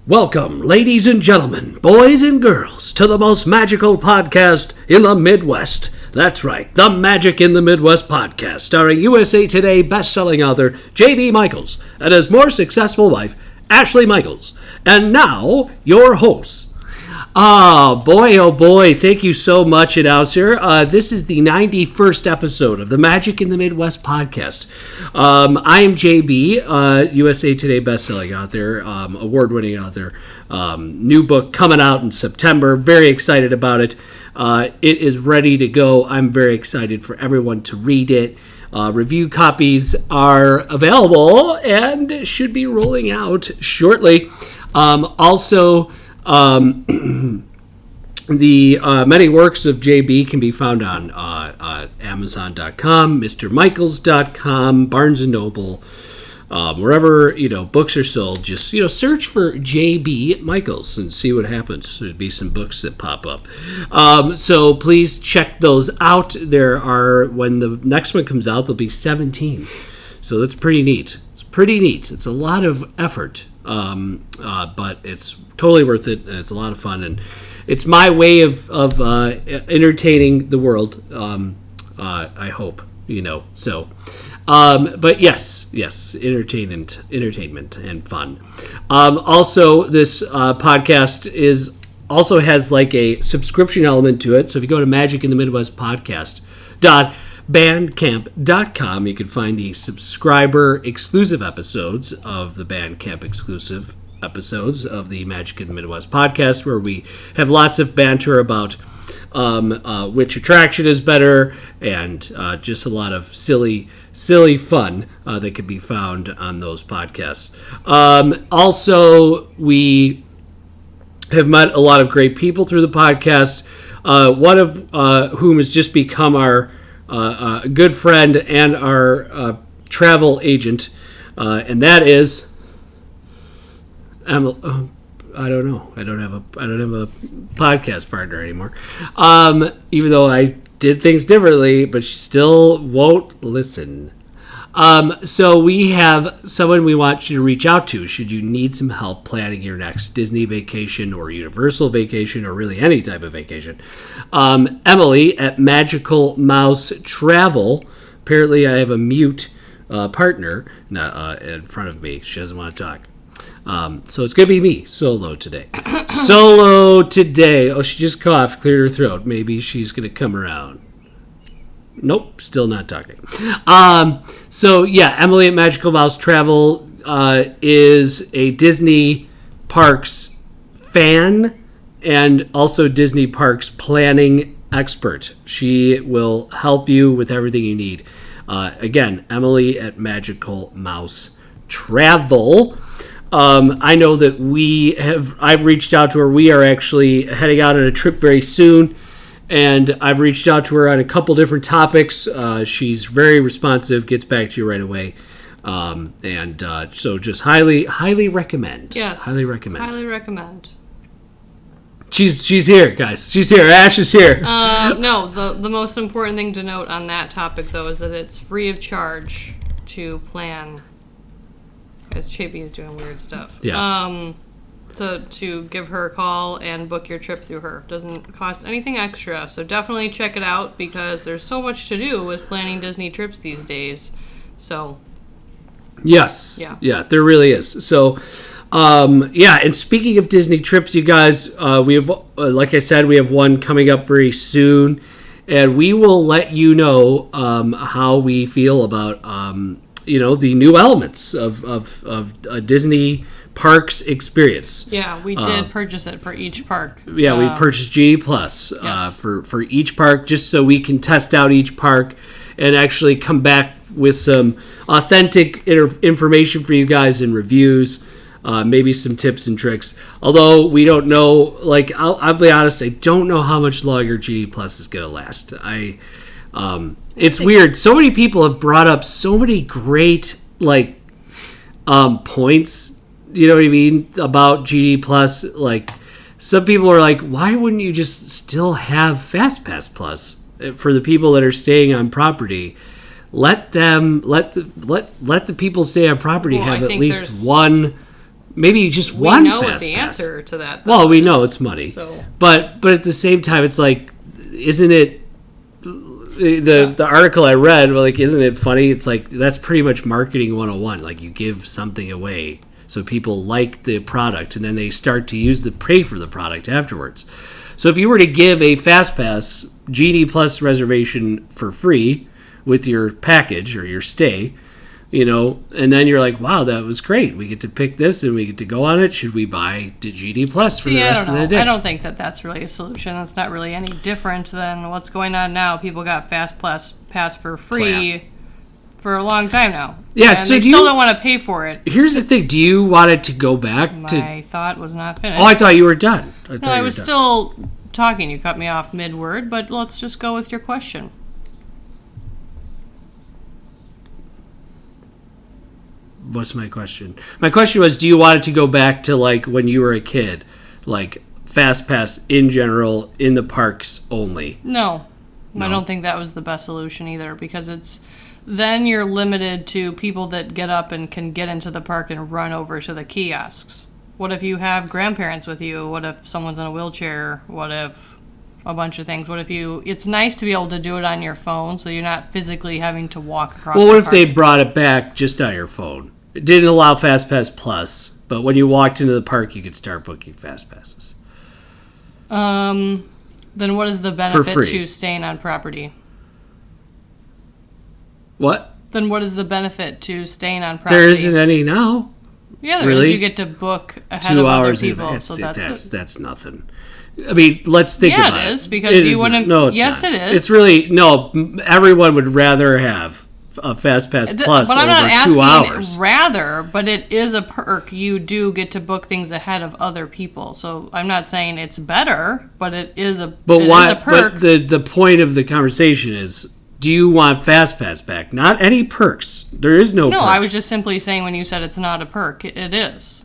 Welcome, ladies and gentlemen, boys and girls, to the most magical podcast in the Midwest. That's right, the Magic in the Midwest podcast, starring USA Today best-selling author J.B. Michaels and his more successful wife, Ashley Michaels. And now, your hosts. Oh boy, thank you so much, announcer. This is the 91st episode of the Magic in the Midwest podcast. I am JB, USA Today bestselling author, award-winning author. New book coming out in September. Very excited about it. It is ready to go. I'm very excited for everyone to read it. Review copies are available and should be rolling out shortly. The many works of JB can be found on Amazon.com, MrMichaels.com, Barnes & Noble, wherever, books are sold. Just, search for JB Michaels and see what happens. There'd be some books that pop up. So please check those out. When the next one comes out, there'll be 17. So that's pretty neat. It's a lot of effort, but it's totally worth it, and it's a lot of fun, and it's my way of entertaining the world. I hope, So, but yes, entertainment and fun. Also, this podcast also has like a subscription element to it. So if you go to Magic in the Midwest Podcast.bandcamp.com, you can find the subscriber exclusive episodes of the Bandcamp exclusive episodes of the Magic in the Midwest podcast, where we have lots of banter about which attraction is better, and just a lot of silly fun that can be found on those podcasts. Also, we have met a lot of great people through the podcast, one of whom has just become our good friend and our travel agent, and that is I don't know. I don't have a podcast partner anymore. Even though I did things differently, but she still won't listen. So we have someone we want you to reach out to should you need some help planning your next Disney vacation or Universal vacation or really any type of vacation. Emily at Magical Mouse Travel. Apparently I have a mute partner in front of me. She doesn't want to talk. So it's going to be me, solo today. Oh, she just coughed, cleared her throat. Maybe she's going to come around. Nope, still not talking. So yeah, Emily at Magical Mouse Travel is a Disney Parks fan and also Disney Parks planning expert. She will help you with everything you need. Again, Emily at Magical Mouse Travel. I know that I've reached out to her. We are actually heading out on a trip very soon, and I've reached out to her on a couple different topics. She's very responsive, gets back to you right away. So just highly recommend. Yes. Highly recommend. Highly recommend. She's here, guys. She's here. Ash is here. No, the most important thing to note on that topic, though, is that it's free of charge to plan. Because JB is doing weird stuff. Yeah. To give her a call and book your trip through her. Doesn't cost anything extra. So definitely check it out because there's so much to do with planning Disney trips these days. So. Yes. Yeah, there really is. So, and speaking of Disney trips, you guys, we have, like I said, we have one coming up very soon. And we will let you know how we feel about the new elements of a Disney Parks experience. Yeah, we did purchase it for each park. Yeah, we purchased Genie Plus yes. for each park, just so we can test out each park and actually come back with some authentic information for you guys and reviews, maybe some tips and tricks. Although we don't know, I'll be honest, I don't know how much longer Genie Plus is going to last. It's weird. So many people have brought up so many great points. You know what I mean about Genie Plus? Some people are like, why wouldn't you just still have FastPass Plus for the people that are staying on property? Let the people stay on property have at least one maybe just We one know fast what the pass. answer to that. Well, though, we is, know it's money. So But at the same time, it's like, isn't it the article I read? Like, isn't it funny? It's like that's pretty much marketing 101. Like, you give something away so people like the product, and then they start to pay for the product afterwards. So if you were to give a fast pass Genie Plus reservation for free with your package or your stay, and then you're like, wow, that was great. We get to pick this and we get to go on it. Should we buy Genie Plus for the rest of the day? I don't think that that's really a solution. That's not really any different than what's going on now. People got Fast Pass for free for a long time now. Yeah, and so they still don't want to pay for it. Here's the thing. Do you want it to go back to... My thought was not finished. Oh, I thought you were done. I was still talking. You cut me off mid-word, but let's just go with your question. What's my question? My question was, do you want it to go back to like when you were a kid, like fast pass in general in the parks only? No. I don't think that was the best solution either, because then you're limited to people that get up and can get into the park and run over to the kiosks. What if you have grandparents with you? What if someone's in a wheelchair? What if a bunch of things? What if it's nice to be able to do it on your phone so you're not physically having to walk across the park. Well, what if they brought it back just on your phone? It didn't allow Fast Pass Plus, but when you walked into the park, you could start booking Fast Passes. Then what is the benefit to staying on property? What? Then what is the benefit to staying on property? There isn't any now. Yeah, there is. You get to book ahead 2 of other hours people. Advance. So that's nothing. I mean, let's think about it. Yeah, it is, because you wouldn't... No, it's yes, not. it is. It's really... No, everyone would rather have a Fast Pass Plus but I'm over not 2 asking hours. rather, but it is a perk. You do get to book things ahead of other people. So I'm not saying it's better, but it is a But why? Is a perk. But the point of the conversation is, do you want Fast Pass back? Not any perks. There is no perks. No, I was just simply saying when you said it's not a perk, it is.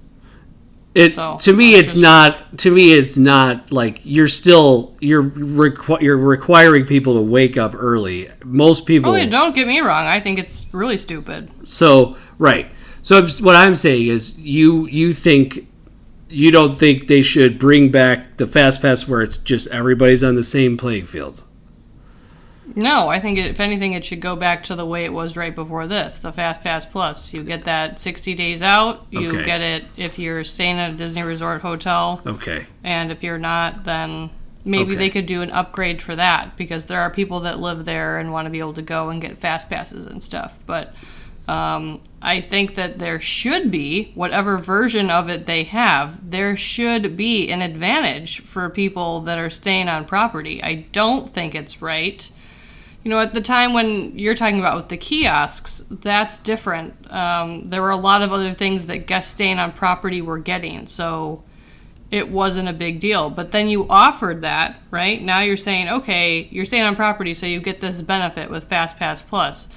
To me, it's not like you're requiring people to wake up early. Most people. Oh, don't get me wrong. I think it's really stupid. So right. So what I'm saying is, you don't think they should bring back the Fast Pass where it's just everybody's on the same playing field. No, I think if anything, it should go back to the way it was right before this, the Fast Pass Plus. You get that 60 days out. You get it if you're staying at a Disney Resort hotel. Okay. And if you're not, then maybe they could do an upgrade for that, because there are people that live there and want to be able to go and get Fast Passes and stuff. But I think that there should be, whatever version of it they have, there should be an advantage for people that are staying on property. I don't think it's right. At the time when you're talking about with the kiosks, that's different. There were a lot of other things that guests staying on property were getting, so it wasn't a big deal. But then you offered that, right? Now you're saying, okay, you're staying on property, so you get this benefit with Fast Pass Plus.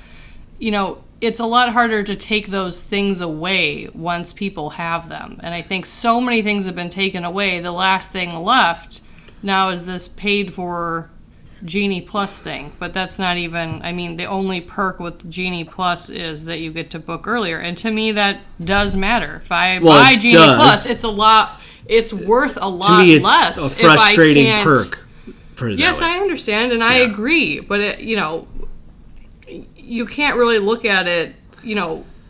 It's a lot harder to take those things away once people have them. And I think so many things have been taken away. The last thing left now is this paid for Genie Plus thing, but that's not even, the only perk with Genie Plus is that you get to book earlier, and to me that does matter. If I buy Genie Plus, it's worth a lot to me, it's less. a frustrating perk. Yes, I understand, and I agree, but you can't really look at it,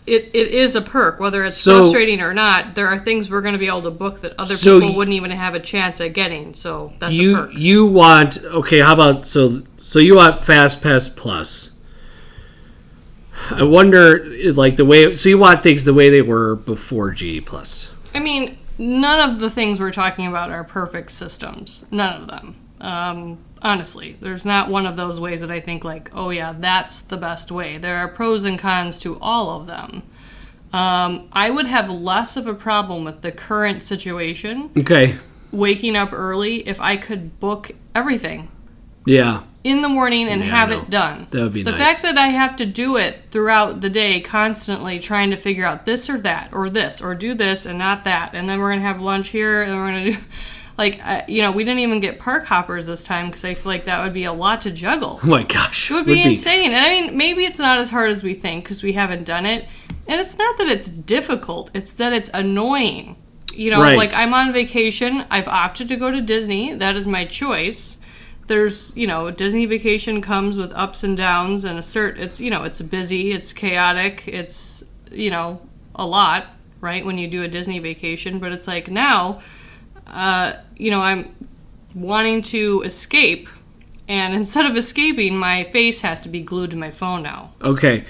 it is a perk, whether it's frustrating or not. There are things we're going to be able to book that other people wouldn't even have a chance at getting. So that's a perk. You want, how about, so you want Fast Pass Plus. I wonder, so you want things the way they were before Genie Plus. None of the things we're talking about are perfect systems. None of them. Honestly, there's not one of those ways that I think oh yeah, that's the best way. There are pros and cons to all of them. I would have less of a problem with the current situation. Okay. Waking up early if I could book everything. Yeah. In the morning and have it done. That would be nice. The fact that I have to do it throughout the day, constantly trying to figure out this or that, or this, or do this and not that, and then we're going to have lunch here, and we're going to do... we didn't even get park hoppers this time because I feel like that would be a lot to juggle. Oh my gosh. It would be insane. And maybe it's not as hard as we think because we haven't done it. And it's not that it's difficult, it's that it's annoying. You know, Right. like I'm on vacation, I've opted to go to Disney, that is my choice. There's, you know, Disney vacation comes with ups and downs and it's busy, it's chaotic, it's, you know, a lot, right, when you do a Disney vacation. But it's like now, you know, I'm wanting to escape, and instead of escaping, my face has to be glued to my phone now. Okay.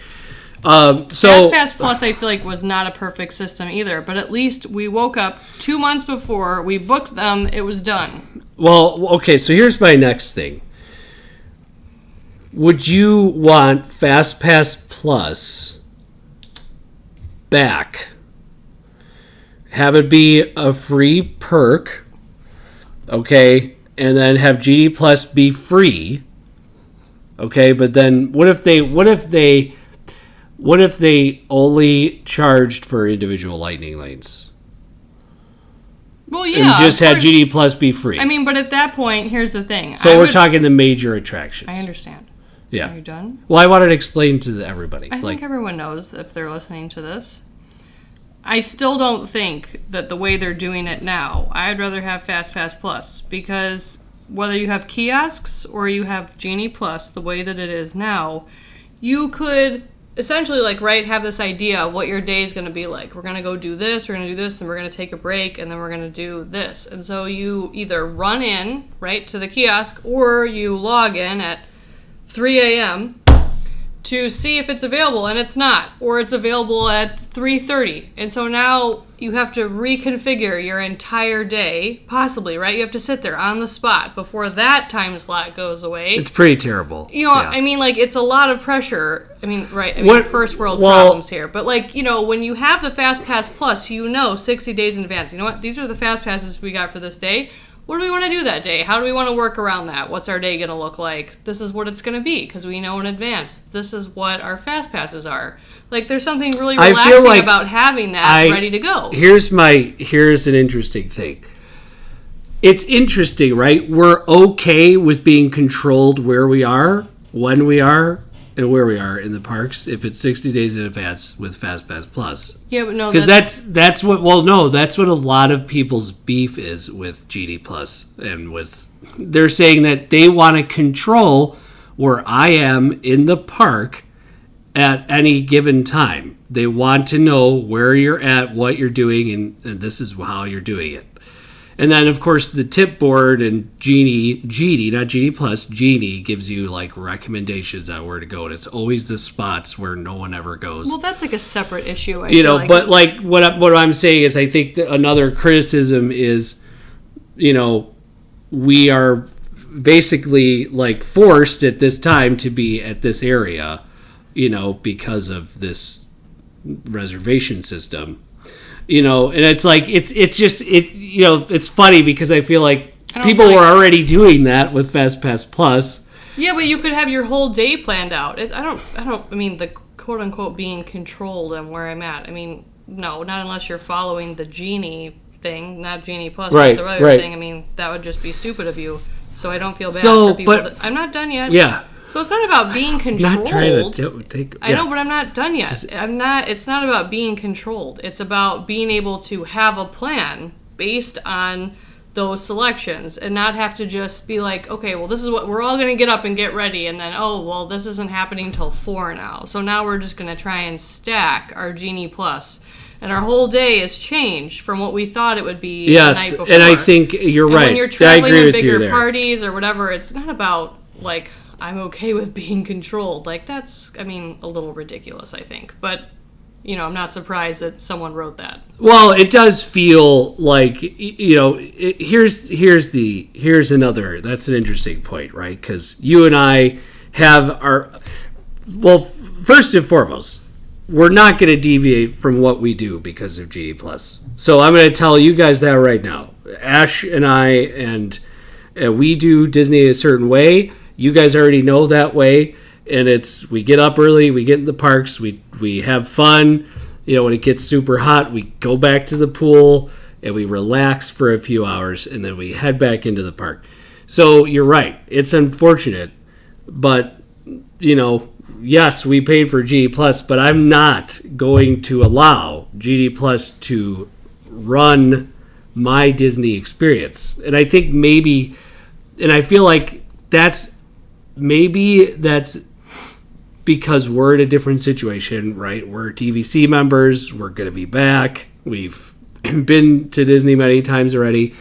So FastPass Plus, I feel like, was not a perfect system either, but at least we woke up 2 months before, we booked them, it was done. Well, okay, so here's my next thing. Would you want FastPass Plus back? Have it be a free perk, okay, and then have Genie Plus be free, okay? But then what if they only charged for individual lightning lanes? Well, yeah. And just had Genie Plus be free. I mean, but at that point, here's the thing. So we're talking the major attractions. I understand. Yeah. Are you done? Well, I wanted to explain to everybody. I think everyone knows if they're listening to this. I still don't think that the way they're doing it now, I'd rather have FastPass Plus, because whether you have kiosks or you have Genie Plus, the way that it is now, you could essentially, like, right, have this idea of what your day is going to be like. We're going to go do this, we're going to do this, then we're going to take a break, and then we're going to do this. And so you either run in, right, to the kiosk, or you log in at 3 a.m. to see if it's available, and it's not, or it's available at 3:30. And so now you have to reconfigure your entire day, possibly, right? You have to sit there on the spot before that time slot goes away. It's pretty terrible. You know, yeah. I mean, like, it's a lot of pressure. I mean, right, I mean, first world problems here. But, like, you know, when you have the FastPass Plus, you know 60 days in advance. You know what? These are the FastPasses we got for this day. What do we want to do that day? How do we want to work around that? What's our day going to look like? This is what it's going to be, because we know in advance. This is what our fast passes are. Like, there's something really relaxing about having that ready to go. Here's an interesting thing. It's interesting, right? We're okay with being controlled where we are, when we are, and where we are in the parks if it's 60 days in advance with FastPass Plus. Yeah, but no, because that's what a lot of people's beef is with Genie Plus, and they're saying that they want to control where I am in the park at any given time. They want to know where you're at, what you're doing, and this is how you're doing it. And then, of course, the tip board and Genie, not Genie Plus, Genie gives you, like, recommendations on where to go. And it's always the spots where no one ever goes. Well, that's, like, a separate issue, I feel know, like. But, like, what I'm saying is I think that another criticism is, you know, we are basically, like, forced at this time to be at this area, you know, because of this reservation system. You know, and it's like it's you know, it's funny because I feel like people were already doing that with FastPass Plus. Yeah, but you could have your whole day planned out. I mean, the quote unquote being controlled and where I'm at. I mean, no, not unless you're following the Genie thing, not Genie Plus, but the other thing. I mean, that would just be stupid of you. So I don't feel bad for people. I'm not done yet. Yeah. So it's not about being controlled. Not trying to I know, but I'm not done yet. It's not about being controlled. It's about being able to have a plan based on those selections and not have to just be like, okay, well, this is what we're all going to get up and get ready, and then, oh, well, this isn't happening till 4 now. So now we're just going to try and stack our Genie Plus. And our whole day has changed from what we thought it would be the night before. And I think you're right. When you're traveling to bigger parties or whatever, it's not about, like, I'm okay with being controlled. Like, that's, I mean, a little ridiculous, I think. But, you know, I'm not surprised that someone wrote that. Well, it does feel like, you know, here's another, that's an interesting point, right? Because you and I have well, first and foremost, we're not going to deviate from what we do because of Genie Plus. So I'm going to tell you guys that right now. Ash and I, and we do Disney a certain way. You guys already know that way, and we get up early, we get in the parks, we have fun. You know, when it gets super hot, we go back to the pool and we relax for a few hours, and then we head back into the park. So you're right, it's unfortunate, but you know, yes, we paid for Genie Plus, but I'm not going to allow Genie Plus to run my Disney experience. And I think maybe, and I feel like that's because we're in a different situation, right? We're TVC members. We're going to be back. We've been to Disney many times already.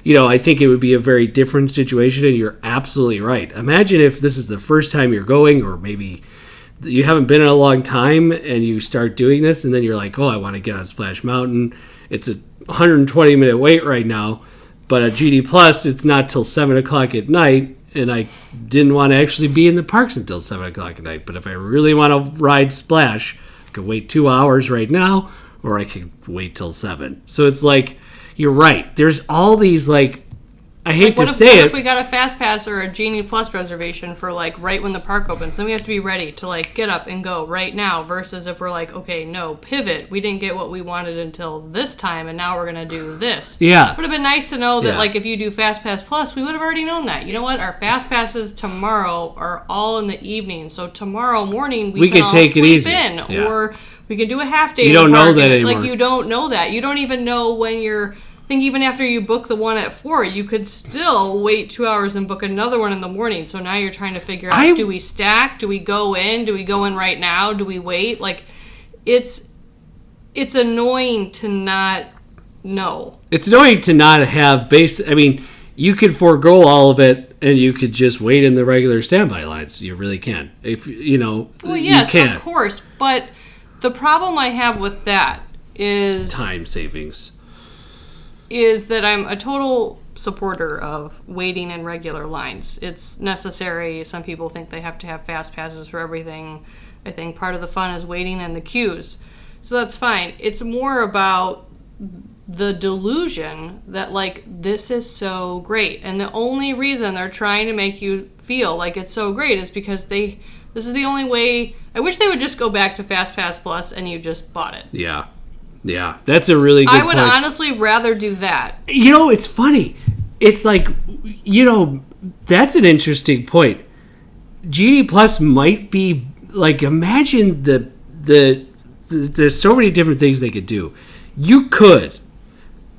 I think it would be a very different situation, and you're absolutely right. Imagine if this is the first time you're going, or maybe you haven't been in a long time, and you start doing this, and then you're like, oh, I want to get on Splash Mountain. It's a 120-minute wait right now, but at Genie Plus, it's not till 7 o'clock at night, and I didn't want to actually be in the parks until 7 o'clock at night. But if I really want to ride Splash, I could wait 2 hours right now, or I could wait till 7. So it's like, you're right. There's all these, like, I hate to say it. What if we got a Fast Pass or a Genie Plus reservation for, like, right when the park opens? Then we have to be ready to, like, get up and go right now, versus if we're like, okay, no, pivot. We didn't get what we wanted until this time, and now we're going to do this. Yeah. It would have been nice to know that, like, if you do Fast Pass Plus, we would have already known that. You know what? Our Fast Passes tomorrow are all in the evening, so tomorrow morning we can all take sleep it easy. in. Yeah. Or we can do a half day. You don't know that anymore. Like, you don't know that. You don't even know when you're... I think even after you book the one at 4, you could still wait 2 hours and book another one in the morning. So now you're trying to figure out, do we stack? Do we go in? Do we go in right now? Do we wait? Like, it's annoying to not know. It's annoying to not have you could forego all of it and you could just wait in the regular standby lines. You really can. If well, yes, you can. Of course. But the problem I have with that is time savings. Is that I'm a total supporter of waiting in regular lines. It's necessary. Some people think they have to have fast passes for everything. I think part of the fun is waiting in the queues. So that's fine. It's more about the delusion that, like, this is so great. And the only reason they're trying to make you feel like it's so great is because this is the only way. I wish they would just go back to Fast Pass Plus and you just bought it. Yeah. Yeah, that's a really good point. I would honestly rather do that. It's funny. It's like, that's an interesting point. Genie Plus might be, like, imagine there's so many different things they could do. You could,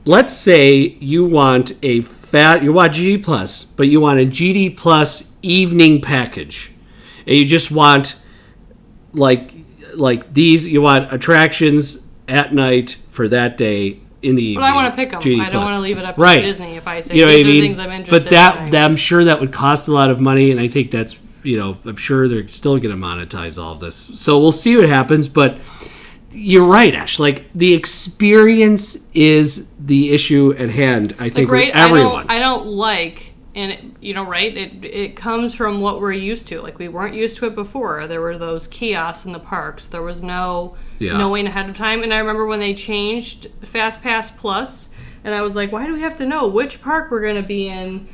let's say you want Genie Plus, but you want a Genie Plus evening package. And you just want, like these, you want attractions at night for that day in the evening. But I want to pick them. Genie I don't Plus. want to leave it up to Disney if I say these are things I'm interested But I'm sure that would cost a lot of money, and I think that's, I'm sure they're still going to monetize all of this. So we'll see what happens, but you're right, Ash. Like, the experience is the issue at hand, I think, with everyone. I don't like... And, it comes from what we're used to. Like, we weren't used to it before. There were those kiosks in the parks. There was no knowing ahead of time. And I remember when they changed Fast Pass Plus, and I was like, why do we have to know which park we're going to be in,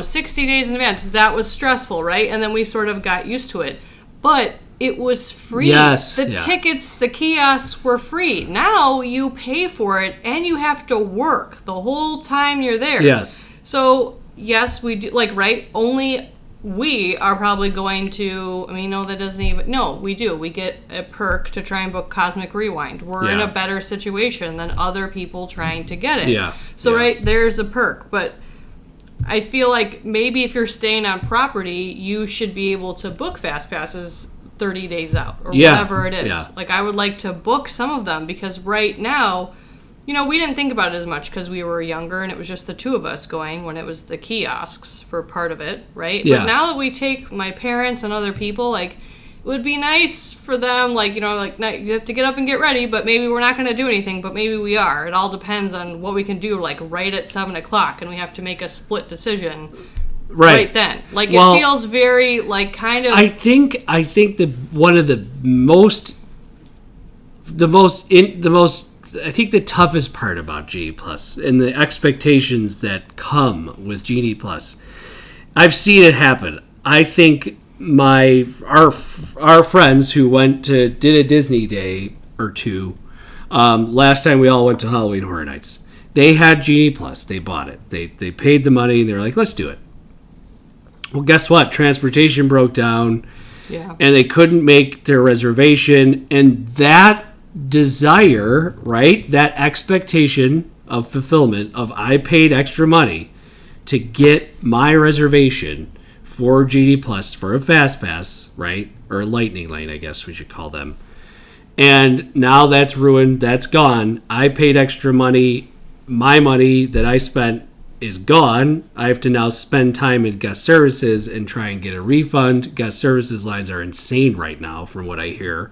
60 days in advance? That was stressful, right? And then we sort of got used to it. But it was free. Yes. The tickets, the kiosks were free. Now you pay for it, and you have to work the whole time you're there. Yes. So... yes, we do, right? Only we are probably going to, no, that doesn't even, no, we do. We get a perk to try and book Cosmic Rewind. We're in a better situation than other people trying to get it. Yeah. So, right, there's a perk. But I feel like maybe if you're staying on property, you should be able to book Fast Passes 30 days out or whatever it is. Yeah. Like, I would like to book some of them because right now... we didn't think about it as much because we were younger and it was just the two of us going when it was the kiosks for part of it, right? Yeah. But now that we take my parents and other people, like, it would be nice for them, you have to get up and get ready, but maybe we're not going to do anything, but maybe we are. It all depends on what we can do, right at 7 o'clock, and we have to make a split decision right then. Like, it feels very, kind of... I think one of the most I think the toughest part about Genie Plus and the expectations that come with Genie Plus, I've seen it happen. I think our friends who did a Disney day or two, last time we all went to Halloween Horror Nights, they had Genie Plus. They bought it. They paid the money and they were like, let's do it. Well, guess what? Transportation broke down. Yeah. And they couldn't make their reservation. And that desire, right, that expectation of fulfillment of I paid extra money to get my reservation for Genie Plus for a Fast Pass, right, or a Lightning Lane, I guess we should call them. And now that's ruined. That's gone. I paid extra money. My money that I spent is gone. I have to now spend time in guest services and try and get a refund. Guest services lines are insane right now, from what I hear,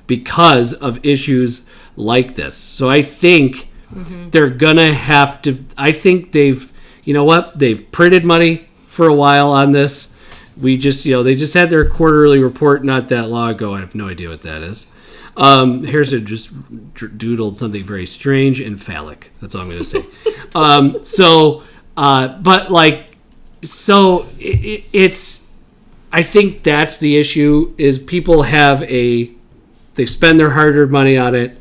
because of issues like this. So I think they're going to have to... I think they've... You know what? They've printed money for a while on this. We just... they just had their quarterly report not that long ago. I have no idea what that is. Harrison just doodled something very strange and phallic. That's all I'm going to say. It's... I think that's the issue, is people have they spend their hard-earned money on it,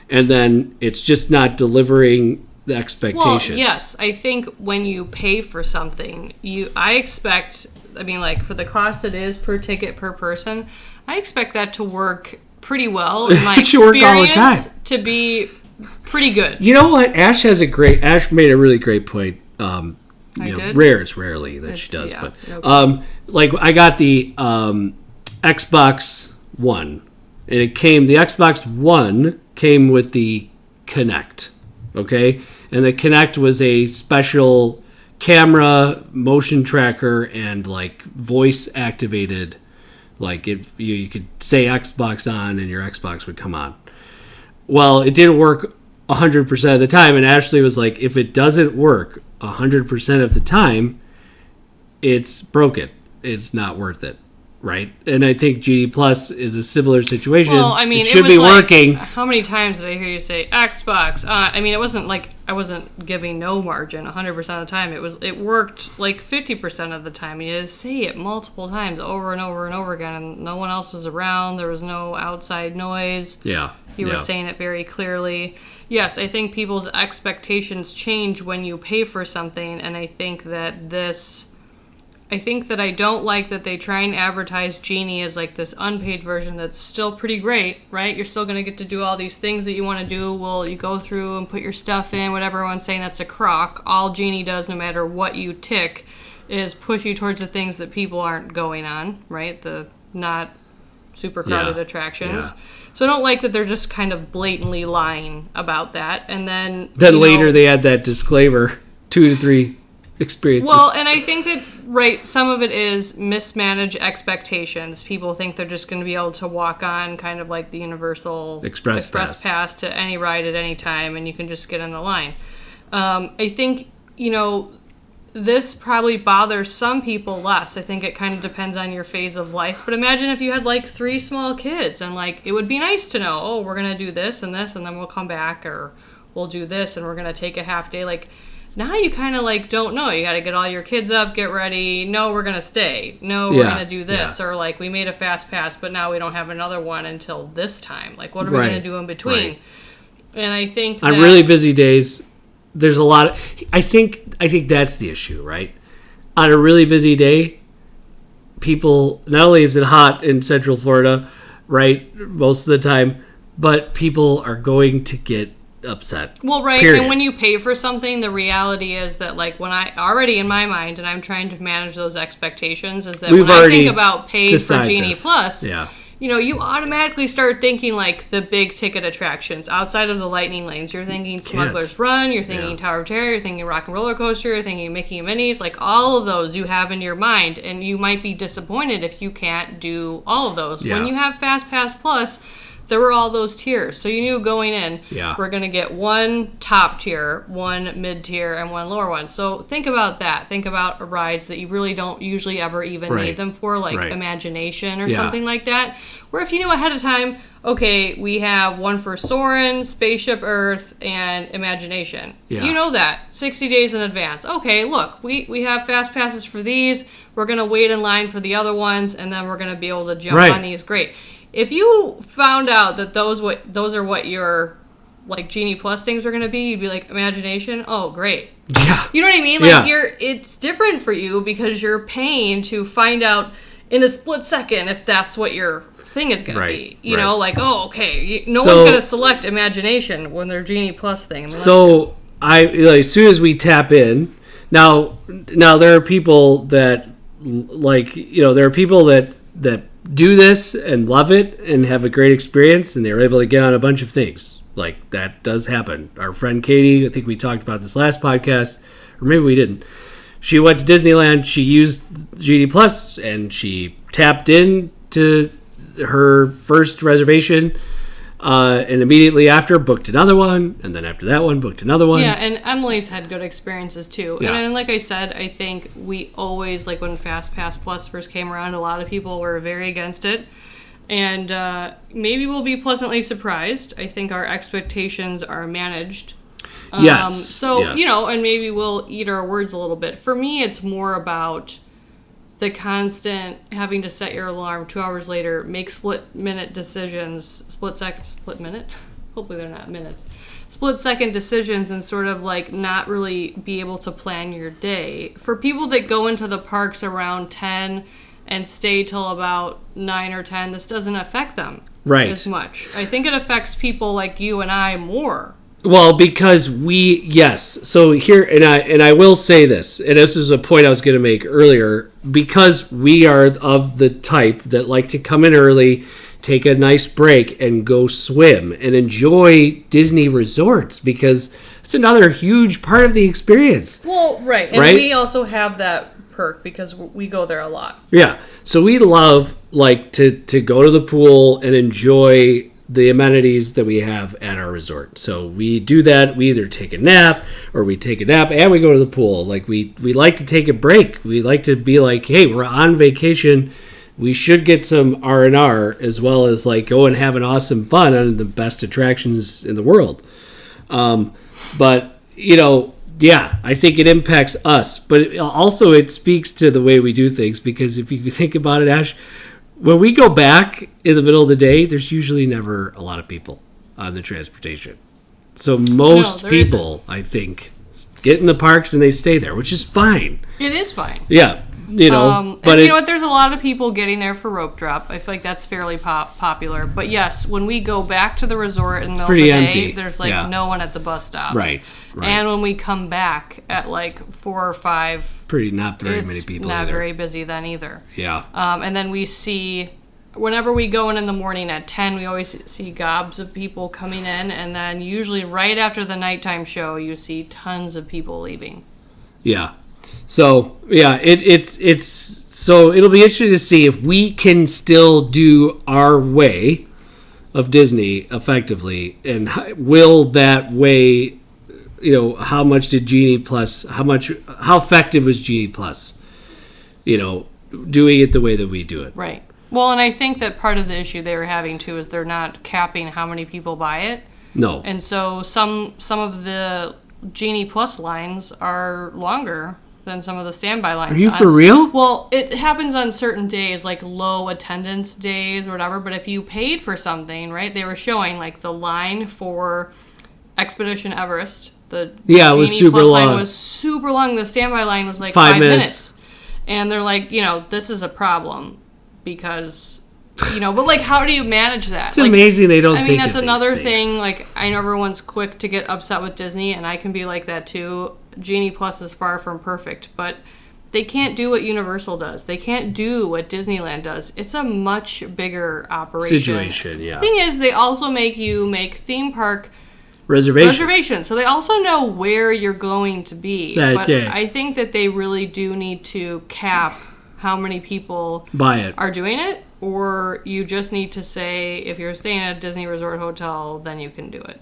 and then it's just not delivering the expectations. Well, yes. I think when you pay for something, I expect, for the cost it is per ticket per person, I expect that to work pretty well in my experience, to be pretty good. You know what? Ash made a really great point. Rarely that she does, but okay. I got the Xbox One, and the Xbox One came with the Kinect, okay? And the Kinect was a special camera, motion tracker, and voice activated. You could say Xbox on and your Xbox would come on. Well, it didn't work 100% of the time, and Ashley was like, if it doesn't work 100% of the time, it's broken. It's not worth it, right? And I think Genie Plus is a similar situation. Well, it should be working. How many times did I hear you say Xbox? It wasn't like I wasn't giving no margin 100% of the time. It worked 50% of the time. You had to say it multiple times over and over and over again, and no one else was around. There was no outside noise. Yeah. You were saying it very clearly. Yes, I think people's expectations change when you pay for something, and I think that I don't like that they try and advertise Genie as this unpaid version that's still pretty great, right? You're still going to get to do all these things that you want to do. Well, you go through and put your stuff in, whatever everyone's saying, that's a crock. All Genie does, no matter what you tick, is push you towards the things that people aren't going on, right? The not super crowded attractions. Yeah. So I don't like that they're just kind of blatantly lying about that. And then later they add that disclaimer, 2 to 3 experiences. Well, and I think that, right, some of it is mismanaged expectations. People think they're just going to be able to walk on kind of like the Universal Express Pass to any ride at any time, and you can just get in the line. I think, this probably bothers some people less. I think it kind of depends on your phase of life. But imagine if you had 3 small kids, and it would be nice to know, oh, we're going to do this and this, and then we'll come back, or we'll do this, and we're going to take a half day. Now you kind of don't know. You got to get all your kids up, get ready. No, we're going to stay. No, we're going to do this. Or we made a fast pass, but now we don't have another one until this time. What are we going to do in between? Right. And I think on really busy days, there's a lot of... I think that's the issue, right? On a really busy day, people... Not only is it hot in Central Florida, right, most of the time, but people are going to get upset. Well, right, period. And when you pay for something, the reality is that when I already in my mind, and I'm trying to manage those expectations, is that when I think about pay for Genie Plus, you automatically start thinking the big ticket attractions outside of the lightning lanes. You're thinking Smuggler's Run, you're thinking Tower of Terror, you're thinking Rock and Roller Coaster, you're thinking Mickey and Minnie's, all of those you have in your mind, and you might be disappointed if you can't do all of those. When you have Fast Pass Plus, there were all those tiers. So you knew going in, we're going to get one top tier, one mid tier, and one lower one. So think about that. Think about rides that you really don't usually ever even need them for, Imagination or something like that. Where if you knew ahead of time, okay, we have one for Soarin', Spaceship Earth, and Imagination. Yeah. You know that 60 days in advance. Okay, look, we have fast passes for these. We're going to wait in line for the other ones, and then we're going to be able to jump on these. Great. If you found out that those are what your Genie Plus things were going to be, you'd be like, Imagination? Oh, great. Yeah. You know what I mean? It's different for you because you're paying to find out in a split second if that's what your thing is going to be. You know, like, oh, okay. No So, one's going to select imagination when their Genie Plus thing. I mean, so as soon as we tap in, now there are people that there are people that do this and love it and have a great experience, and they're able to get on a bunch of things. Like, that does happen. Our friend Katie, I think we talked about this last podcast, or maybe we didn't. She went to Disneyland, she used Genie Plus, and she tapped in to her first reservation, and immediately after booked another one, and then after that one booked another one. Yeah, and Emily's had good experiences too. Yeah. And like I said, I think we always, like when Fast Pass Plus first came around, a lot of people were very against it. And maybe we'll be pleasantly surprised. I think our expectations are managed. Yes. And maybe we'll eat our words a little bit. For me, it's more about the constant having to set your alarm 2 hours later, make split minute decisions, split minute? Hopefully they're not minutes. Split second decisions and sort of like not really be able to plan your day. For people that go into the parks around 10 and stay till about 9 or 10, this doesn't affect them as much. I think it affects people like you and I more. Well, because so here, and I will say this, and this is a point I was going to make earlier, because we are of the type that like to come in early, take a nice break, and go swim, and enjoy Disney resorts, because it's another huge part of the experience. Well, right. And we also have that perk because we go there a lot. Yeah. So we love, like, to go to the pool and enjoy the amenities that we have at our resort. So we do that. We either take a nap, or we take a nap and we go to the pool. Like, we like to take a break. We like to be like, hey, we're on vacation. We should get some R&R, as well as like go and have an awesome fun on the best attractions in the world. But I think it impacts us, but it speaks to the way we do things, because if you think about it, Ash, when we go back in the middle of the day, there's usually never a lot of people on the transportation. So most people, I think, get in the parks and they stay there, which is fine. It is fine. Yeah. But you know what? There's a lot of people getting there for rope drop. I feel like that's fairly popular. But yes, when we go back to the resort in the middle of the day, empty. There's no one at the bus stops. Right. And when we come back at like 4 or 5, not very many people. Not either. Very busy then either. Yeah. And then we see, whenever we go in the morning at 10, we always see gobs of people coming in, and then usually right after the nighttime show, you see tons of people leaving. Yeah. So so it'll be interesting to see if we can still do our way of Disney effectively, and will that way, how much did Genie Plus, how effective was Genie Plus, doing it the way that we do it. Right. Well, and I think that part of the issue they were having too is they're not capping how many people buy it. No. And so some of the Genie Plus lines are longer than some of the standby lines. Are you for real? Well, it happens on certain days, like low attendance days or whatever, but if you paid for something, right, they were showing like the line for Expedition Everest, the it was Genie super Plus long. line was super long. The standby line was like 5 minutes. And they're like, this is a problem because, but like, how do you manage that? It's amazing they don't think of that's these another things. thing. Like, I know everyone's quick to get upset with Disney, and I can be like that too. Genie Plus is far from perfect, but they can't do what Universal does. They can't do what Disneyland does. It's a much bigger operation. Situation, yeah. The thing is, they also make you make theme park reservations. So they also know where you're going to be. That day. I think that they really do need to cap how many people are doing it, or you just need to say, if you're staying at a Disney Resort hotel, then you can do it.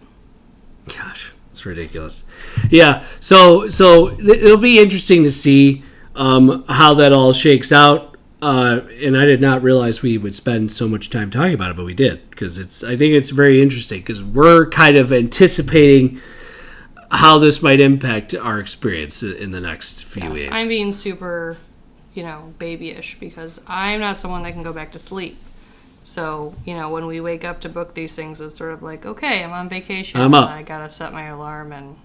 Gosh, it's ridiculous. Yeah, so it'll be interesting to see how that all shakes out. And I did not realize we would spend so much time talking about it, but we did, because I think it's very interesting, because we're kind of anticipating how this might impact our experience in the next few weeks. I'm being super, babyish, because I'm not someone that can go back to sleep. So, when we wake up to book these things, it's sort of like, okay, I'm on vacation. I'm up. I gotta set my alarm and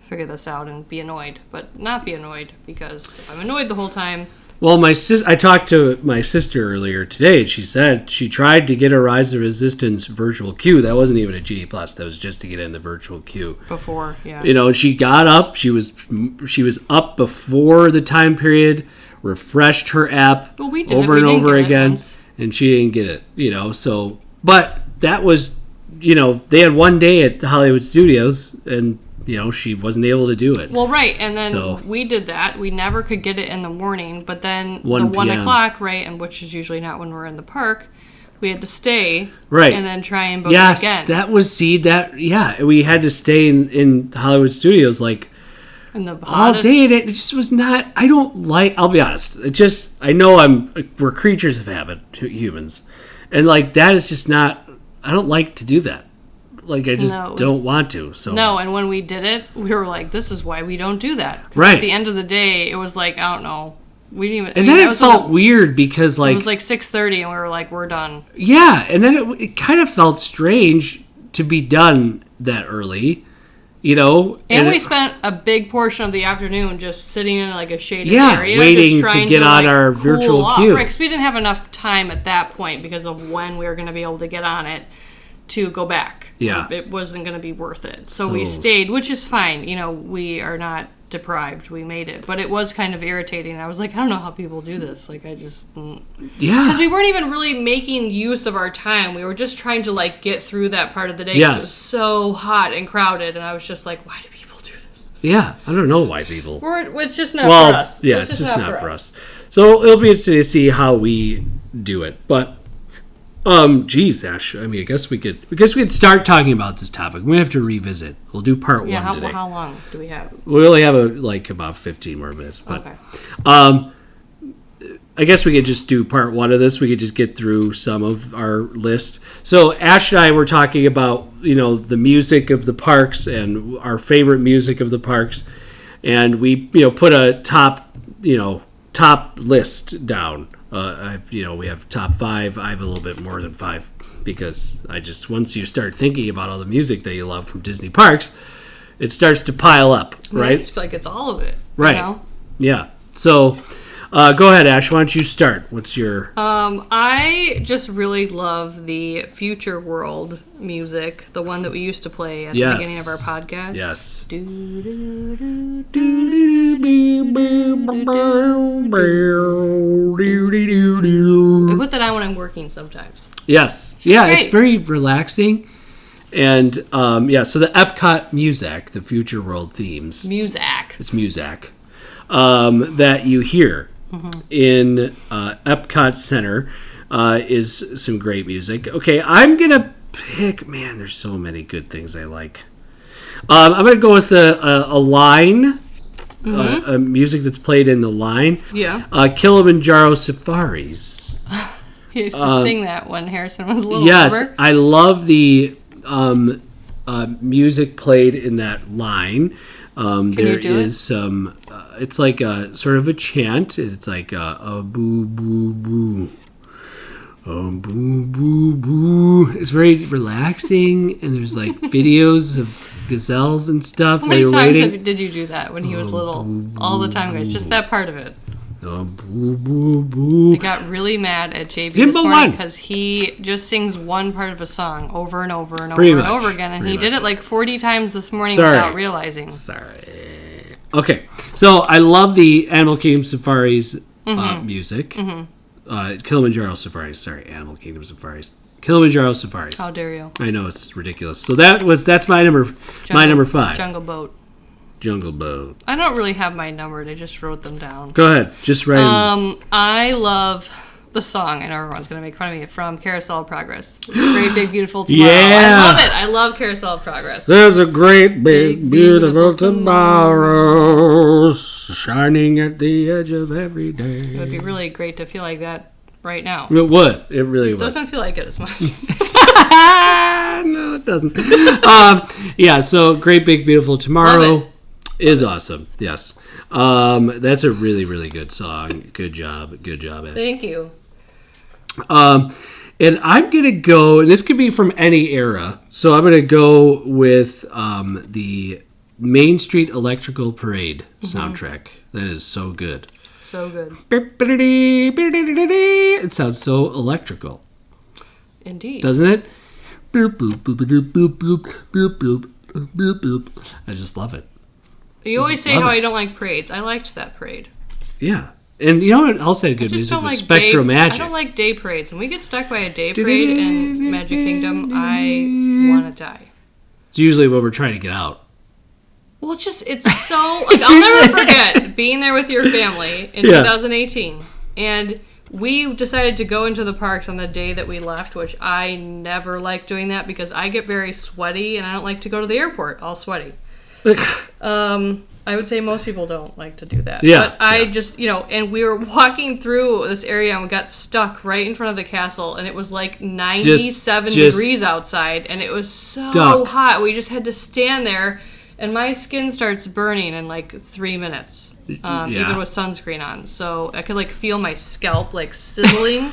figure this out and be annoyed, but not be annoyed, because if I'm annoyed the whole time, Well, I talked to my sister earlier today, and she said she tried to get a Rise of Resistance virtual queue. That wasn't even a Genie Plus. That was just to get in the virtual queue. Before, yeah. She got up. She was up before the time period, refreshed her app over and over again, and she didn't get it. So, but that was, they had one day at Hollywood Studios, and she wasn't able to do it. Well, right, and then we did that. We never could get it in the morning, but then 1 o'clock, right, and which is usually not when we're in the park, we had to stay, right, and then try and book it again. Yes, that was, we had to stay in Hollywood Studios, like, in the all day, and it just was not, I'll be honest, I know we're creatures of habit, humans, and, like, that is just not, I don't like to do that. Like, I just don't want to. So no, and when we did it, we were like, this is why we don't do that. Right. At the end of the day, it was like, I don't know. We didn't even... And then it felt weird because, like... It was like 6:30 and we were like, we're done. Yeah, and then it kind of felt strange to be done that early, And we spent a big portion of the afternoon just sitting in, like, a shaded area. Waiting to get on our virtual queue. Right, because we didn't have enough time at that point because of when we were going to be able to get on it to go back. Yeah. It wasn't going to be worth it. So we stayed, which is fine. We are not deprived. We made it. But it was kind of irritating. I was like, I don't know how people do this. Like, I just... Yeah. Because we weren't even really making use of our time. We were just trying to, like, get through that part of the day. Yes. It was so hot and crowded. And I was just like, why do people do this? Yeah. I don't know why people... It's just not for us. Yeah, it's just not for us. So it'll be interesting to see how we do it. But... geez, Ash. I mean, I guess we could start talking about this topic. We have to revisit. We'll do part one today. How long do we have? We only have about 15 more minutes. But, okay. I guess we could just do part one of this. We could just get through some of our list. So Ash and I were talking about, the music of the parks and our favorite music of the parks, and we, put a top list down. We have top 5. I have a little bit more than 5 because once you start thinking about all the music that you love from Disney parks, it starts to pile up, right? I just feel like it's all of it. Right. Yeah. So, go ahead, Ash. Why don't you start? What's your... I just really love the Future World music, the one that we used to play at the beginning of our podcast. Yes. I put that on when I'm working sometimes. Yes. Yeah, it's very relaxing. And, so the Epcot Muzak, the Future World themes. Muzak. It's Muzak. That you hear in Epcot Center is some great music. Okay, I'm going to pick... Man, there's so many good things I like. I'm going to go with a line... a music that's played in the line. Yeah. Kilimanjaro Safaris. He used to sing that when Harrison was a little Yes, older. I love the music played in that line. There is some... it's like a sort of a chant. It's like a boo, boo, boo. Oh, boo, boo, boo. It's very relaxing, and there's like videos of gazelles and stuff. How many times did you do that when he was little? All the time, guys. Just that part of it. Boo, boo, boo. I got really mad at JB this morning because he just sings one part of a song over and over and over and over again, and he did it like 40 times this morning without realizing. Sorry. Okay, so I love the Animal Kingdom Safaris music. Kilimanjaro Safaris. Animal Kingdom Safaris. Kilimanjaro Safaris. How dare you? I know, it's ridiculous. So that's my number 5. Jungle Boat. Jungle Boat. I don't really have my numbered. I just wrote them down. Go ahead. Just write them. I love the song. I know everyone's going to make fun of me. From Carousel of Progress. It's Great Big Beautiful Tomorrow. Yeah. I love it. I love Carousel of Progress. There's a great big beautiful tomorrow shining at the edge of every day. It would be really great to feel like that right now. It would. It really would. It doesn't feel like it as much. No, it doesn't. So Great Big Beautiful Tomorrow is awesome. Yes. That's a really, really good song. Good job. Ash. Thank you. And I'm going to go, and this could be from any era, so I'm going to go with the Main Street Electrical Parade soundtrack. That is so good. So good. It sounds so electrical. Indeed. Doesn't it? Boop, boop, boop, boop, boop, boop, boop, boop, boop, boop. I just love it. You always say how you don't like parades. I liked that parade. Yeah. And you know what else had good music was Spectro Magic. I don't like day parades. When we get stuck by a day parade in Magic Kingdom, I want to die. It's usually when we're trying to get out. Well, it's so... Like, I'll never forget being there with your family in 2018. And we decided to go into the parks on the day that we left, which I never like doing that because I get very sweaty and I don't like to go to the airport all sweaty. I would say most people don't like to do that. Yeah. But I just, and we were walking through this area and we got stuck right in front of the castle and it was like 97 degrees outside and it was so hot. We just had to stand there and my skin starts burning in like 3 minutes, even with sunscreen on. So I could like feel my scalp like sizzling.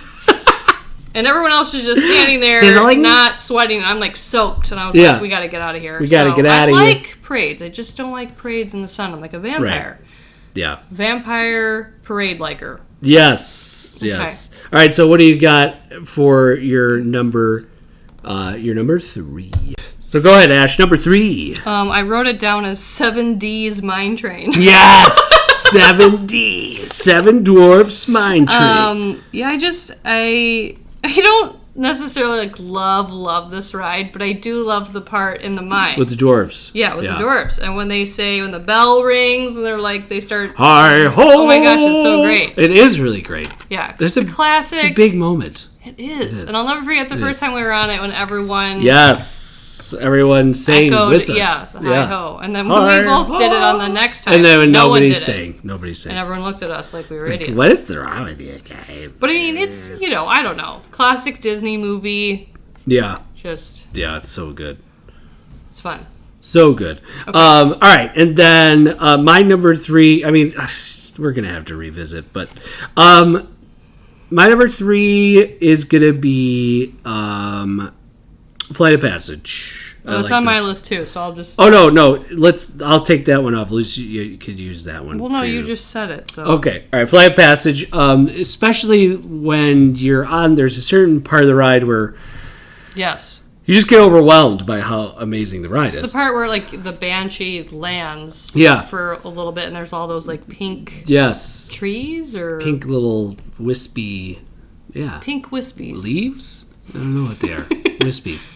And everyone else was just standing there, not sweating. And I'm like soaked, and I was like, "We got to get out of here." We got to get out of here. I like parades. I just don't like parades in the sun. I'm like a vampire. Right. Yeah. Vampire parade liker. Yes. Yes. Okay. All right. So what do you got for your number 3? So go ahead, Ash. Number 3. I wrote it down as 7D's Mine Train. Yes. 7D. 7 Dwarfs Mine Train. I don't necessarily like love this ride, but I do love the part in the mine with the dwarves. Yeah, with the dwarves, and when the bell rings and they're like they start. Hi ho! Oh my gosh, it's so great! It is really great. Yeah, it's a classic. It's a big moment. It is, and I'll never forget the first time we were on it when everyone. Yes, everyone sang with us. Hi ho, and then when we both did it on the next time, and then nobody sang. Nobody sang, and everyone looked at us like we were idiots. What is wrong with you guys? But I mean, it's I don't know, classic Disney movie. Yeah, it's so good. It's fun. So good. Okay. All right, and then my number 3. I mean, we're gonna have to revisit, but my number 3 is gonna be Flight of Passage. Well, it's on my list too, so I'll just. Oh no! I'll take that one off. At least you could use that one. Well, no, you just said it. So okay, all right. Flight of Passage, especially when you're on. There's a certain part of the ride where. Yes. You just get overwhelmed by how amazing the ride is. It's the part where like the Banshee lands. For a little bit, and there's all those like pink. Yes. Trees or pink little wispy. Yeah. Pink wispies. Leaves? I don't know what they are. Wispies.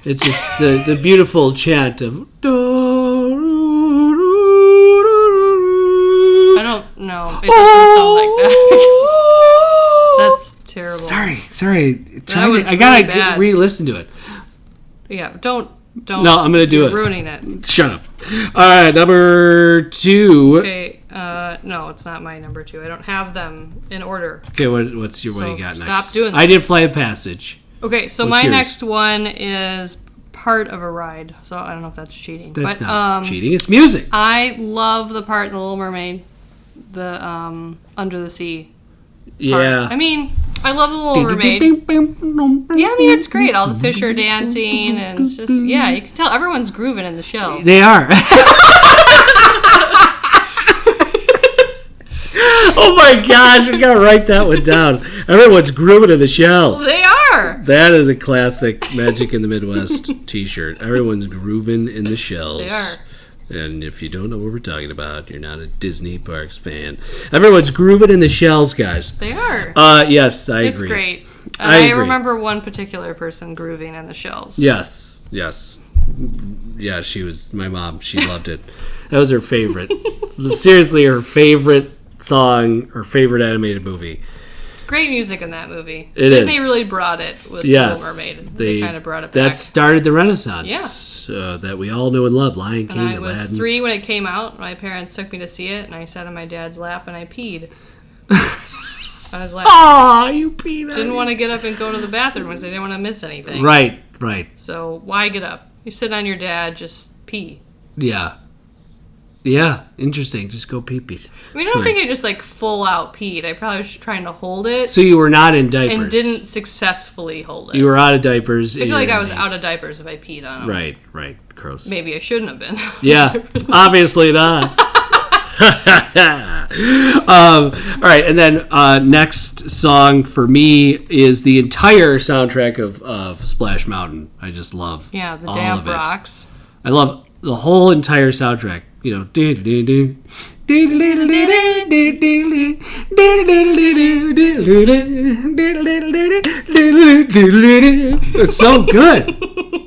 It's just the beautiful chant of. I don't know. It doesn't sound like that. That's terrible. Sorry. I gotta re-listen to it. Yeah, don't. No, I'm gonna do it. Ruining it. Shut up. All right, number 2. Okay. No, it's not my number 2. I don't have them in order. Okay, what do you got next? Stop doing that. I did Flight of Passage. Okay, so my next one is part of a ride. So I don't know if that's cheating. That's not cheating. It's music. I love the part in The Little Mermaid, the Under the Sea. Yeah. Part. I mean, I love The Little Mermaid. Yeah, I mean, it's great. All the fish are dancing, and it's just, you can tell everyone's grooving in the shells. They are. Oh my gosh, I gotta write that one down. Everyone's grooving in the shells. They are. That is a classic Magic in the Midwest t-shirt. Everyone's grooving in the shells. They are. And if you don't know what we're talking about, you're not a Disney Parks fan. Everyone's grooving in the shells, guys. They are. Yes, I agree. It's great. I remember one particular person grooving in the shells. Yes. Yeah, she was my mom. She loved it. That was her favorite. Seriously, her favorite song or favorite animated movie. It's great music in that movie. Disney really brought it with The Little Mermaid. They kind of brought it back. That started the Renaissance. That we all knew and loved. Lion King, Aladdin. I was 3 when it came out. My parents took me to see it, and I sat on my dad's lap and I peed. On his lap. Oh, you peed. Didn't want to get up and go to the bathroom because I didn't want to miss anything. Right. So why get up? You sit on your dad, just pee. Yeah, interesting. Just go pee-pees. I mean, I don't think I just like full out peed. I probably was trying to hold it. So you were not in diapers. And didn't successfully hold it. You were out of diapers. I feel like I was out of diapers if I peed on them. Right. Gross. Maybe I shouldn't have been. Yeah, obviously not. All right, and then next song for me is the entire soundtrack of Splash Mountain. I just love Yeah, the all damp of it. rocks. I love the whole entire soundtrack. You know, it's so good.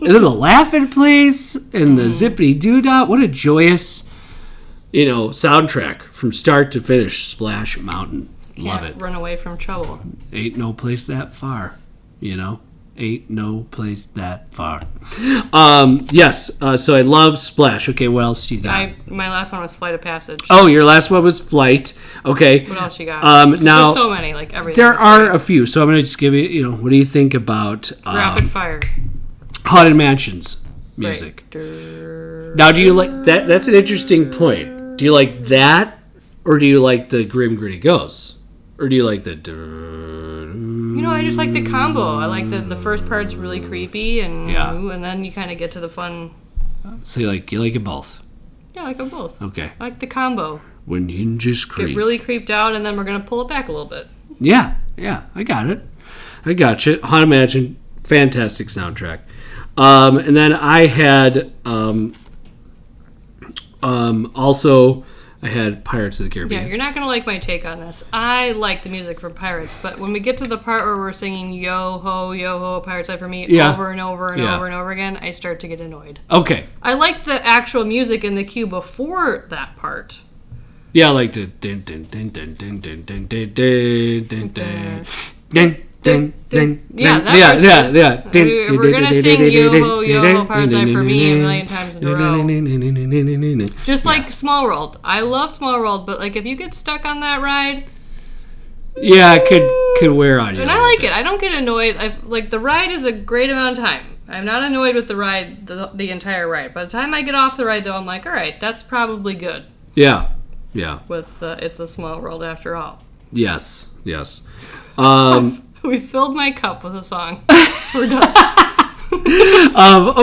And then the laughing place and the zippity doo dah. What a joyous, soundtrack from start to finish. Splash Mountain. Love Can't it. run away from trouble. Ain't no place that far, Ain't no place that far. Yes. So I love Splash. Okay, what else you got? My last one was Flight of Passage. Oh, your last one was Flight. Okay. What else you got? Now There's so many, like everything. there are a few. So I'm gonna just give you. What do you think about Rapid Fire Haunted Mansions music? Right. Now, do you like that? That's an interesting point. Do you like that, or do you like the Grim Gritty Ghosts, or do you like the? I just like the combo. I like the first part's really creepy, and and then you kind of get to the fun. So you like it both? Yeah, I like them both. Okay. I like the combo. When hinges creep. Get really creeped out, and then we're gonna pull it back a little bit. Yeah, I got it. I got you. Haunted Mansion, fantastic soundtrack. And then I had also. I had Pirates of the Caribbean. Yeah, you're not going to like my take on this. I like the music from Pirates, but when we get to the part where we're singing yo ho, Pirates Life for Me over and over and over and over again, I start to get annoyed. Okay. I like the actual music in the cue before that part. Yeah, I like the dun dun dun dun dun dun dun dun dun dun dun dun dun. Yeah. If we're gonna sing yo ho, Pirates Life for Me a million times in a row, just like Small World. I love Small World, but like if you get stuck on that ride, it could wear on you. And I like it. I don't get annoyed. Like the ride is a great amount of time. I'm not annoyed with the ride, the entire ride. By the time I get off the ride, though, I'm like, all right, that's probably good. Yeah. With It's a Small World after all. Yes. We filled my cup with a song. We're done.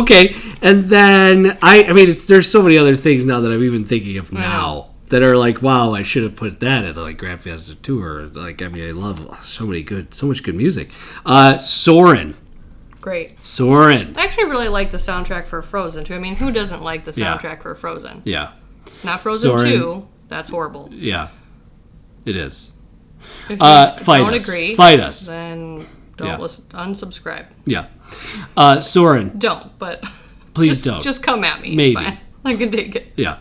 Okay, and then I mean, there's so many other things now that I'm even thinking of now that are like, wow, I should have put that at the Grand Fiesta Tour. Like, I mean, I love so much good music. Soarin'. Great. Soarin'. I actually really like the soundtrack for Frozen too. I mean, who doesn't like the soundtrack for Frozen? Yeah. Not Frozen 2. That's horrible. Yeah. It is. If you fight us. Then don't listen. Unsubscribe. Yeah. Soarin'. Don't, but please don't. Just come at me. Maybe. It's fine. I can take it. Yeah.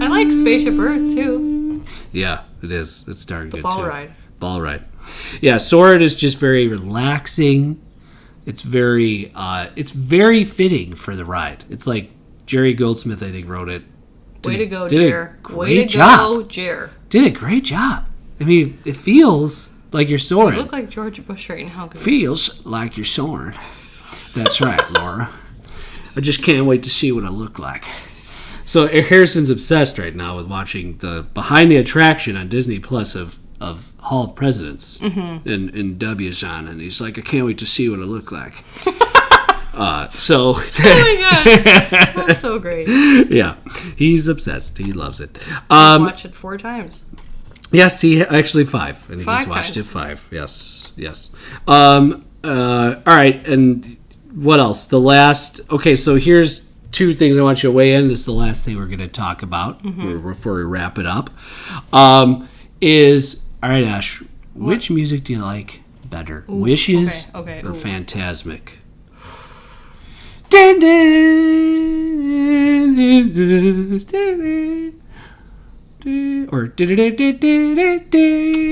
I like Spaceship Earth too. Yeah, it is. It's darn good too. Ball ride. Yeah, Soarin' is just very relaxing. It's very fitting for the ride. It's like Jerry Goldsmith, I think, wrote it. Way to go, Jer. Way to go, Jer. Did a great job. I mean, it feels like you're soaring. You look like George Bush right now. Feels like you're soaring. That's right, Laura. I just can't wait to see what I look like. So Harrison's obsessed right now with watching the behind the attraction on Disney Plus of Hall of Presidents in W's on, and he's like, I can't wait to see what it look like. Oh my god, that's so great. Yeah, he's obsessed. He loves it. Watched it 4 times. Yes, he actually 5. I think he's watched it 5. Yes. All right, and what else? The last. Okay, so here's 2 things I want you to weigh in. This is the last thing we're going to talk about before we wrap it up. All right, Ash, which music do you like better? Wishes or Phantasmic? Or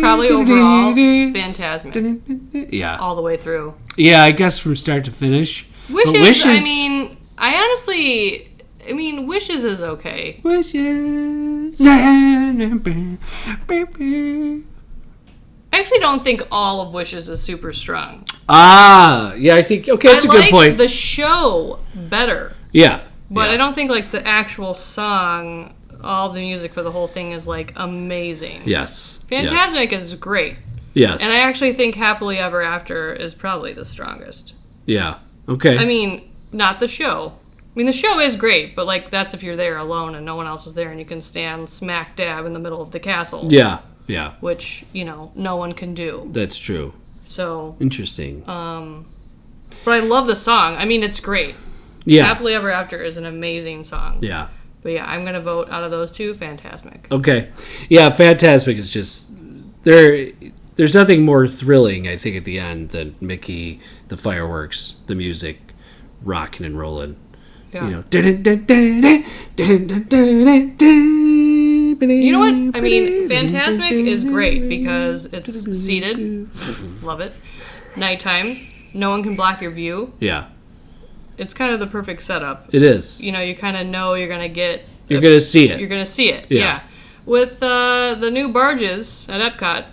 probably overall Phantasmic. Yeah. All the way through. Yeah, I guess from start to finish. Wishes. I mean, Wishes is okay. Wishes. I actually don't think all of Wishes is super strong. Yeah, I think, okay, that's a good point. I like the show better. Yeah. But I don't think, like, the actual song, all the music for the whole thing is, like, amazing. Yes. Phantasmic is great. Yes. And I actually think Happily Ever After is probably the strongest. Yeah. Okay. I mean, not the show. I mean, the show is great, but, like, that's if you're there alone and no one else is there and you can stand smack dab in the middle of the castle. Yeah. Yeah. Which, no one can do. That's true. So. Interesting. But I love the song. I mean, it's great. Yeah. Happily Ever After is an amazing song. Yeah. But yeah, I'm going to vote out of those two, Fantasmic. Okay. Yeah, Fantasmic is just... There's nothing more thrilling, I think, at the end than Mickey, the fireworks, the music, rocking and rolling. Yeah. You know what? I mean, Fantasmic is great because it's seated. Love it. Nighttime. No one can block your view. Yeah. It's kind of the perfect setup. It is. You kind of know you're going to get... You're going to see it. You're going to see it, yeah. With the new barges at Epcot,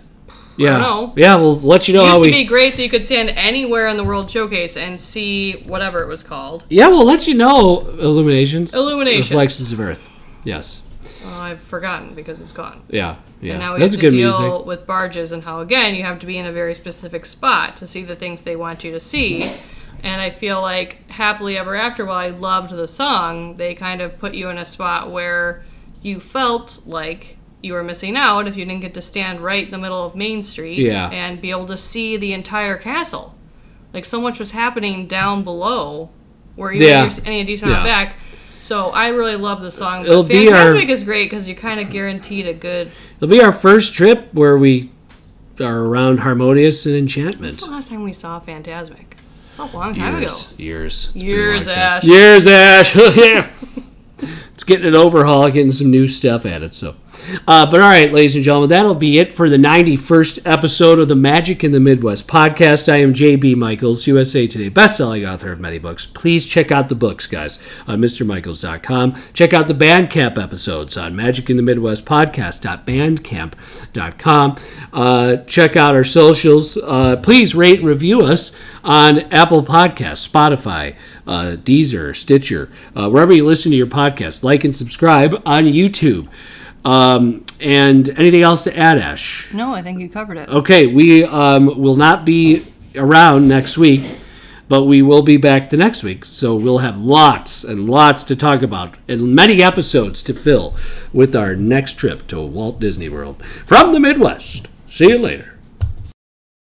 yeah. I don't know. Yeah, we'll let you know It how used to be great that you could stand anywhere in the World Showcase and see whatever it was called. Yeah, we'll let you know. Illuminations. Reflections of Earth. Yes. Well, I've forgotten because it's gone. Yeah. And now we That's have to deal music. with barges and how, again, you have to be in a very specific spot to see the things they want you to see. And I feel like Happily Ever After, while I loved the song, they kind of put you in a spot where you felt like you were missing out if you didn't get to stand right in the middle of Main Street and be able to see the entire castle. Like, so much was happening down below where even if you're standing a decent amount back. So I really love the song. But Fantasmic is great because you're kind of guaranteed a good... It'll be our first trip where we are around Harmonious and Enchantment. When's the last time we saw Fantasmic? A long time ago. Years. Ash. Years, Ash. Yeah. It's getting an overhaul, getting some new stuff added. So, but all right, ladies and gentlemen, that'll be it for the 91st episode of the Magic in the Midwest podcast. I am J.B. Michaels, USA Today bestselling author of many books. Please check out the books, guys, on MrMichaels.com. Check out the Bandcamp episodes on magicinthemidwestpodcast.bandcamp.com. Check out our socials. Please rate and review us on Apple Podcasts, Spotify, Deezer, Stitcher, wherever you listen to your podcast. Like and subscribe on YouTube. And anything else to add, Ash? No, I think you covered it. Okay, we will not be around next week, but we will be back the next week. So we'll have lots and lots to talk about and many episodes to fill with our next trip to Walt Disney World from the Midwest. See you later.